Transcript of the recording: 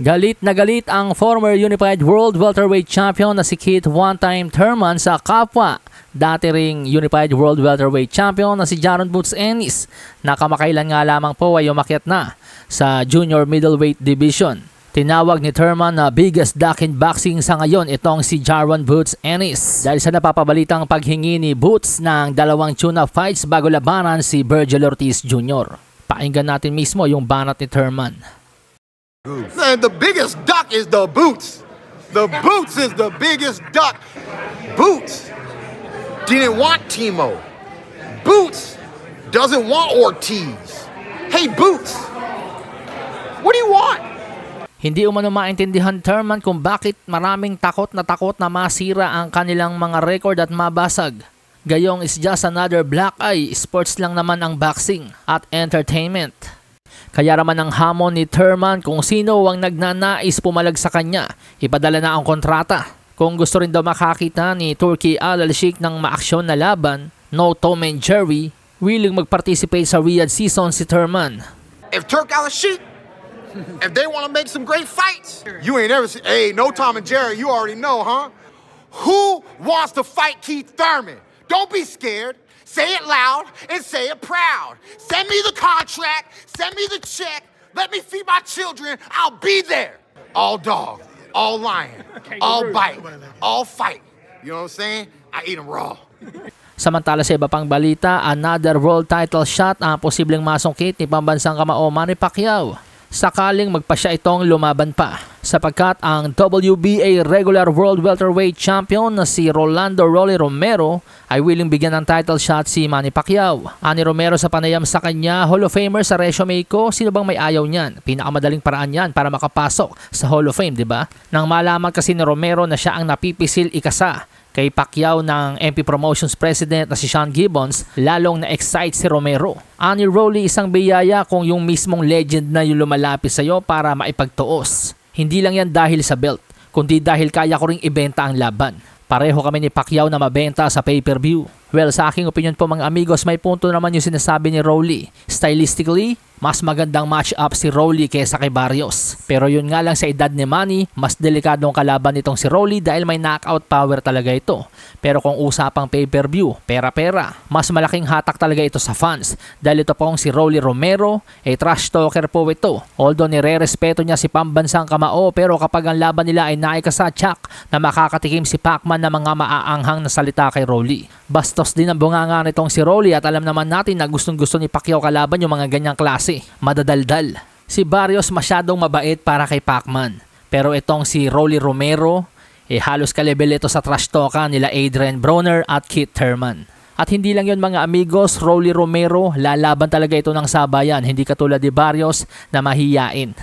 Galit na galit ang former Unified World Welterweight Champion na si Keith one-time Thurman sa kapwa dati ring Unified World Welterweight Champion na si Jaron Boots Ennis na kamakailan nga lamang po ay umakyat na sa Junior Middleweight Division. Tinawag ni Thurman na biggest duck in boxing sa ngayon itong si Jaron Boots Ennis dahil sa napapabalitang paghingi ni Boots ng 2 tune-up fights bago labanan si Virgil Ortiz Jr. Pakinggan natin mismo yung banat ni Thurman. Man, the biggest duck is the Boots. The Boots is the biggest duck. Boots didn't want Timo. Boots doesn't want Ortiz. Hey, Boots, what do you want? Hindi umano maintindihan Thurman kung bakit maraming takot na masira ang kanilang mga record at mabasag. Gayong is just another black eye, sports lang naman ang boxing at entertainment. Kaya naman ang hamon ni Thurman kung sino ang nagnanais pumalag sa kanya, ipadala na ang kontrata. Kung gusto rin daw makakita ni Turki Al-Sheikh ng maaksyon na laban, no Tom and Jerry, willing mag-participate sa Riyadh season si Thurman. If Turk Al-Sheikh, if they want to make some great fights, you ain't ever seen, hey, no Tom and Jerry, you already know, huh? Who wants to fight Keith Thurman? Don't be scared. Say it loud and say it proud. Send me the contract, send me the check, let me feed my children, I'll be there. All dog, all lion, all bite, all fight. You know what I'm saying? I eat them raw. Samantala sa iba pang balita, another world title shot ang posibleng masungkit ni pambansang kamao Manny Pacquiao. Sakaling magpa siya itong lumaban pa sapagkat ang WBA regular world welterweight champion na si Rolando Rolly Romero ay willing bigyan ng title shot si Manny Pacquiao. Ani Romero sa panayam sa kanya, Hall of Famer sa resume ko, sino bang may ayaw niyan? Pinakamadaling paraan yan para makapasok sa Hall of Fame, di ba? Nang malaman kasi ni Romero na siya ang napipisil ikasa kay Pacquiao ng MP Promotions President na si Sean Gibbons, lalong na-excite si Romero. Ani Rolly, isang biyaya kung yung mismong legend na yung lumalapit sa'yo para maipagtuos. Hindi lang yan dahil sa belt, kundi dahil kaya ko ring ibenta ang laban. Pareho kami ni Pacquiao na mabenta sa pay-per-view. Well, sa aking opinion po mga amigos, may punto naman yung sinasabi ni Rolly. Stylistically, mas magandang match-up si Rolly kaysa kay Barrios. Pero yun nga lang sa edad ni Manny, mas delikadong kalaban itong si Rolly dahil may knockout power talaga ito. Pero kung usapang pay-per-view, pera-pera, mas malaking hatak talaga ito sa fans. Dahil ito pong si Rolly Romero, trash talker po ito. Although nire-respeto niya si pambansang kamao, pero kapag ang laban nila ay naikasatsak na makakatikim si Pacman na mga maaanghang na salita kay Rolly. Bastos din ang bunganga nitong si Rolly at alam naman natin na gustong-gusto ni Pacquiao kalaban yung mga ganyang klase. Madadaldal. Si Barrios masyadong mabait para kay Pacman. Pero itong si Rolly Romero, halos kalebel ito sa trash talkan nila Adrian Broner at Keith Thurman. At hindi lang yun mga amigos, Rolly Romero, lalaban talaga ito ng sabayan, hindi katulad ni Barrios na mahiyain.